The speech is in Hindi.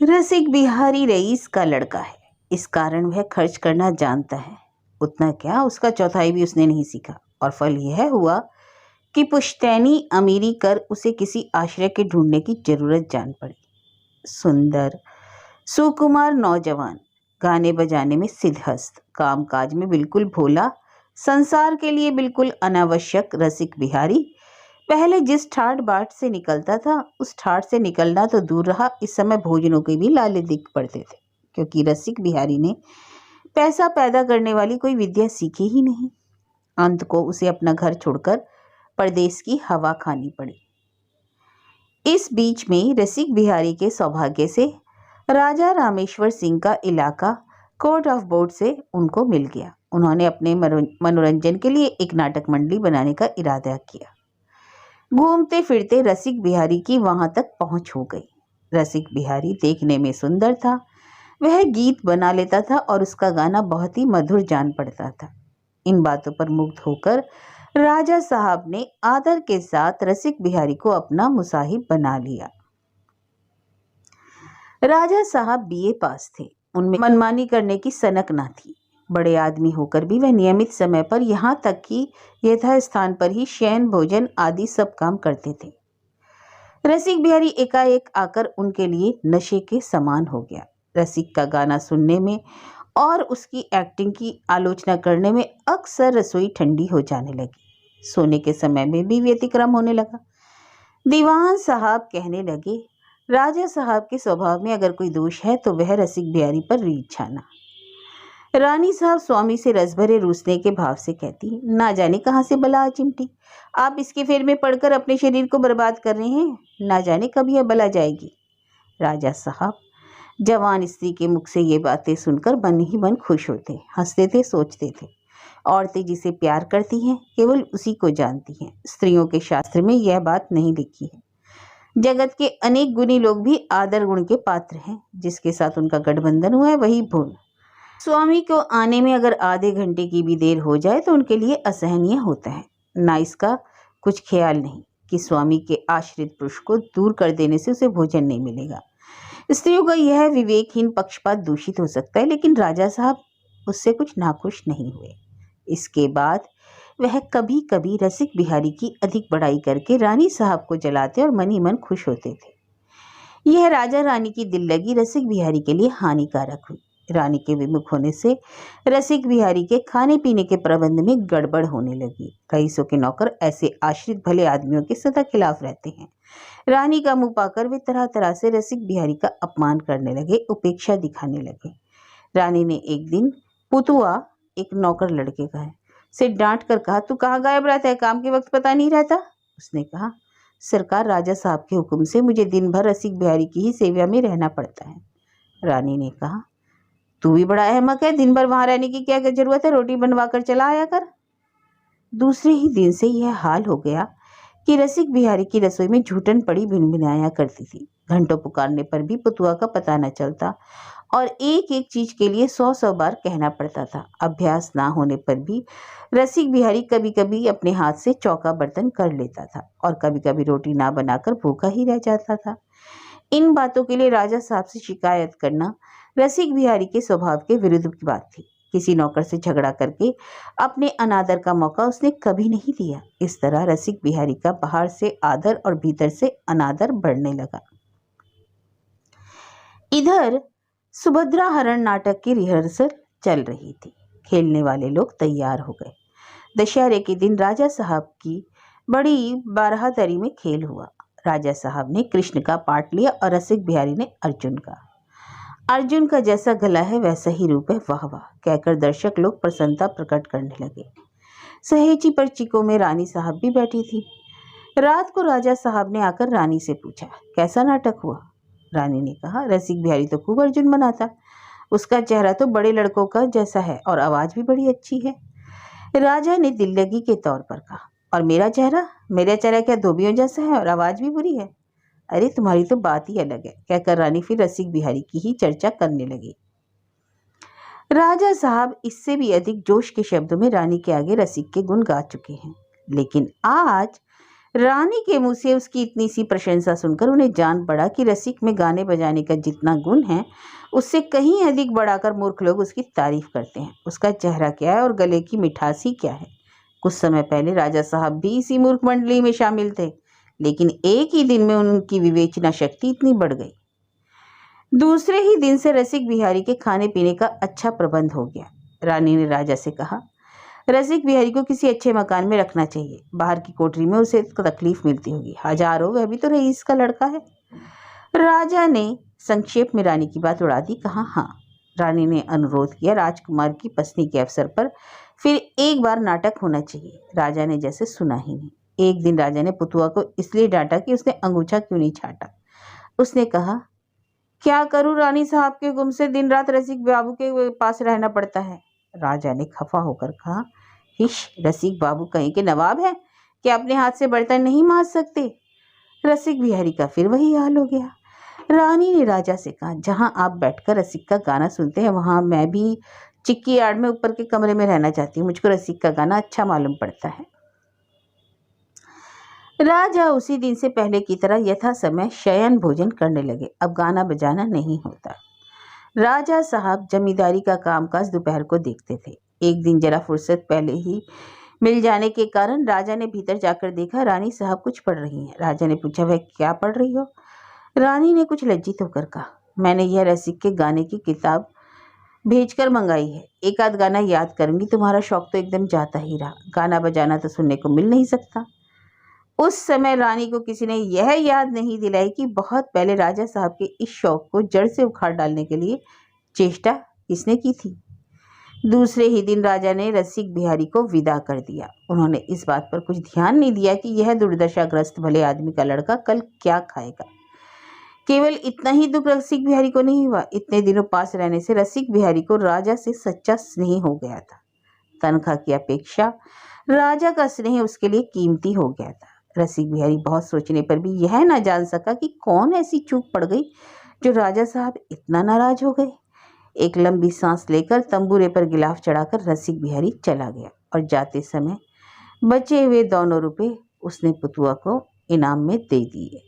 रसिक बिहारी रईस का लड़का है, इस कारण वह खर्च करना जानता है। उतना क्या, उसका चौथाई भी उसने नहीं सीखा। और फल यह हुआ कि पुश्तैनी अमीरी कर उसे किसी आश्रय के ढूंढने की जरूरत जान पड़ी। सुंदर सुकुमार नौजवान, गाने बजाने में सिद्धहस्त, कामकाज में बिल्कुल भोला, संसार के लिए बिल्कुल अनावश्यक रसिक बिहारी पहले जिस ठाट बाट से निकलता था, उस ठाट से निकलना तो दूर रहा, इस समय भोजनों के भी लाले दिख पड़ते थे, क्योंकि रसिक बिहारी ने पैसा पैदा करने वाली कोई विद्या सीखी ही नहीं। अंत को उसे अपना घर छोड़कर परदेश की हवा खानी पड़ी। इस बीच में रसिक बिहारी के सौभाग्य से राजा रामेश्वर सिंह का इलाका कोर्ट ऑफ बोर्ड से उनको मिल गया। उन्होंने अपने मनोरंजन के लिए एक नाटक मंडली बनाने का इरादा किया। घूमते फिरते रसिक बिहारी की वहां तक पहुंच हो गई। रसिक बिहारी देखने में सुंदर था, वह गीत बना लेता था और उसका गाना बहुत ही मधुर जान पड़ता था। इन बातों पर मुग्ध होकर राजा साहब ने आदर के साथ रसिक बिहारी को अपना मुसाहिब बना लिया। राजा साहब बीए पास थे, उनमें मनमानी करने की सनक ना थी। बड़े आदमी होकर भी वह नियमित समय पर, यहाँ तक कि यथास्थान पर ही शयन भोजन आदि सब काम करते थे। रसिक बिहारी एकाएक आकर उनके लिए नशे के समान हो गया। रसिक का गाना सुनने में और उसकी एक्टिंग की आलोचना करने में अक्सर रसोई ठंडी हो जाने लगी। सोने के समय में भी व्यतिक्रम होने लगा। दीवान साहब कहने लगे, राजा साहब के स्वभाव में अगर कोई दोष है तो वह रसिक बिहारी पर रीझ छाना। रानी साहब स्वामी से रस भरे रूसने के भाव से कहती, ना जाने कहाँ से बला आ चिमटी, आप इसके फेर में पड़कर अपने शरीर को बर्बाद कर रहे हैं, ना जाने कब यह बला जाएगी। राजा साहब जवान स्त्री के मुख से ये बातें सुनकर मन ही मन खुश होते, हंसते थे, सोचते थे, औरतें जिसे प्यार करती हैं केवल उसी को जानती हैं। स्त्रियों के शास्त्र में यह बात नहीं लिखी है। जगत के अनेक गुणी लोग भी आदर गुण के पात्र हैं, जिसके साथ उनका गठबंधन हुआ है वही भूल। स्वामी को आने में अगर आधे घंटे की भी देर हो जाए तो उनके लिए असहनीय होता है। ना इसका कुछ ख्याल नहीं कि स्वामी के आश्रित पुरुष को दूर कर देने से उसे भोजन नहीं मिलेगा। स्त्रियों का यह विवेकहीन पक्षपात दूषित हो सकता है, लेकिन राजा साहब उससे कुछ नाखुश नहीं हुए। इसके बाद वह कभी कभी रसिक बिहारी की अधिक बड़ाई करके रानी साहब को जलाते और मन ही मन खुश होते थे। यह राजा रानी की दिल लगी रसिक बिहारी के लिए हानिकारक हुई। रानी के विमुख होने से रसिक बिहारी के खाने पीने के प्रबंध में गड़बड़ होने लगी। रईसों के नौकर ऐसे आश्रित भले आदमियों के सदा खिलाफ रहते हैं। रानी का मुंह पाकर वे तरह तरह से रसिक बिहारी का अपमान करने लगे, उपेक्षा दिखाने लगे। रानी ने एक दिन पुतुआ, एक नौकर लड़के का है, से डांट कर कहा, तू कहाँ गायब रहता है, काम के वक्त पता नहीं रहता। उसने कहा, सरकार, राजा साहब के हुक्म से मुझे दिन भर रसिक बिहारी की ही सेवा में रहना पड़ता है। रानी ने कहा, तू भी बड़ा अहमक है, दिन भर वहां रहने की क्या जरूरत है, रोटी बनवा कर चला आया कर। दूसरे ही दिन से यह हाल हो गया कि रसिक बिहारी की रसोई में झूठन पड़ी भिनभिनाया करती थी। घंटों पुकारने पर भी पुतुआ का पता न चलता और एक एक चीज के लिए 100 बार कहना पड़ता था। अभ्यास ना होने पर भी रसिक बिहारी कभी कभी अपने हाथ से चौका बर्तन कर लेता था और कभी कभी रोटी ना बनाकर भूखा ही रह जाता था। इन बातों के लिए राजा साहब से शिकायत करना रसिक बिहारी के स्वभाव के विरुद्ध की बात थी। किसी नौकर से झगड़ा करके अपने अनादर का मौका उसने कभी नहीं दिया। इस तरह रसिक बिहारी का बाहर से आदर और भीतर से अनादर बढ़ने लगा। इधर सुभद्रा हरण नाटक की रिहर्सल चल रही थी। खेलने वाले लोग तैयार हो गए। दशहरे के दिन राजा साहब की बड़ी बारादरी में खेल हुआ। राजा साहब ने कृष्ण का पार्ट लिया और रसिक बिहारी ने अर्जुन का। अर्जुन का जैसा गला है वैसा ही रूप है, वाह वाह कहकर दर्शक लोग प्रसन्नता प्रकट करने लगे। सहेजी पर चिको में रानी साहब भी बैठी थी। रात को राजा साहब ने आकर रानी से पूछा, कैसा नाटक हुआ। रानी ने कहा, रसिक बिहारी तो खूब अर्जुन बना था, उसका चेहरा तो बड़े लड़कों का जैसा है और आवाज भी बड़ी अच्छी है। राजा ने दिल लगी के तौर पर कहा, और मेरा चेहरा क्या धोबियों जैसा है और आवाज भी बुरी है। अरे तुम्हारी तो बात ही अलग है, कहकर रानी फिर रसिक बिहारी की ही चर्चा करने लगी। राजा साहब इससे भी अधिक जोश के शब्दों में रानी के आगे रसिक के गुण गा चुके हैं, लेकिन आज रानी के मुंह से उसकी इतनी सी प्रशंसा सुनकर उन्हें जान पड़ा कि रसिक में गाने बजाने का जितना गुण है उससे कहीं अधिक बढ़ाकर मूर्ख लोग उसकी तारीफ करते हैं। उसका चेहरा क्या है और गले की मिठासी क्या है। कुछ समय पहले राजा साहब भी इसी मूर्ख मंडली में शामिल थे, लेकिन एक ही दिन में उनकी विवेचना शक्ति इतनी बढ़ गई। दूसरे ही दिन से रसिक बिहारी के खाने पीने का अच्छा प्रबंध हो गया। रानी ने राजा से कहा, रसिक बिहारी को किसी अच्छे मकान में रखना चाहिए। बाहर की कोठरी में उसे तकलीफ मिलती होगी। हजार हो, वह भी तो रईस का लड़का है। राजा ने संक्षेप में रानी की बात उड़ा दी। कहा, हाँ। रानी ने अनुरोध किया, राजकुमार की पसंद के अवसर पर फिर एक बार नाटक होना चाहिए। राजा ने जैसे सुना ही नहीं। एक दिन राजा ने पुतुआ को इसलिए डांटा कि उसने अंगूठा क्यों नहीं छाटा। उसने कहा, क्या करूं, रानी साहब के गुम से दिन रात रसिक बाबू के पास रहना पड़ता है। राजा ने खफा होकर कहा, हिश, रसिक बाबू कहीं के नवाब है कि अपने हाथ से बर्तन नहीं मांज सकते। रसिक बिहारी का फिर वही हाल हो गया। रानी ने राजा से कहा, जहां आप बैठकर रसिक का गाना सुनते हैं वहां मैं भी चिक्की यार्ड में ऊपर के कमरे में रहना चाहती हूँ। मुझको रसिक का गाना अच्छा मालूम पड़ता है। राजा उसी दिन से पहले की तरह यथा समय शयन भोजन करने लगे। अब गाना बजाना नहीं होता। राजा साहब जमींदारी का कामकाज दोपहर को देखते थे। एक दिन जरा फुर्सत पहले ही मिल जाने के कारण राजा ने भीतर जाकर देखा, रानी साहब कुछ पढ़ रही हैं। राजा ने पूछा, वह क्या पढ़ रही हो? रानी ने कुछ लज्जित होकर कहा, मैंने यह रसिक के गाने की किताब भेजकर मंगाई है। एक आध गाना याद करूंगी। तुम्हारा शौक तो एकदम जाता ही रहा। गाना बजाना तो सुनने को मिल नहीं सकता। उस समय रानी को किसी ने यह याद नहीं दिलाई कि बहुत पहले राजा साहब के इस शौक को जड़ से उखाड़ डालने के लिए चेष्टा किसने की थी। दूसरे ही दिन राजा ने रसिक बिहारी को विदा कर दिया। उन्होंने इस बात पर कुछ ध्यान नहीं दिया कि यह दुर्दशाग्रस्त भले आदमी का लड़का कल क्या खाएगा। केवल इतना ही दुख रसिक बिहारी को नहीं हुआ, इतने दिनों पास रहने से रसिक बिहारी को राजा से सच्चा स्नेह हो गया था। तनख्वाह की अपेक्षा राजा का स्नेह उसके लिए कीमती हो गया था। रसिक बिहारी बहुत सोचने पर भी यह ना जान सका कि कौन ऐसी चूक पड़ गई जो राजा साहब इतना नाराज हो गए। एक लंबी सांस लेकर तंबूरे पर गिलाफ चढ़ाकर रसिक बिहारी चला गया और जाते समय बचे हुए दोनों रुपए उसने पुतुआ को इनाम में दे दिए।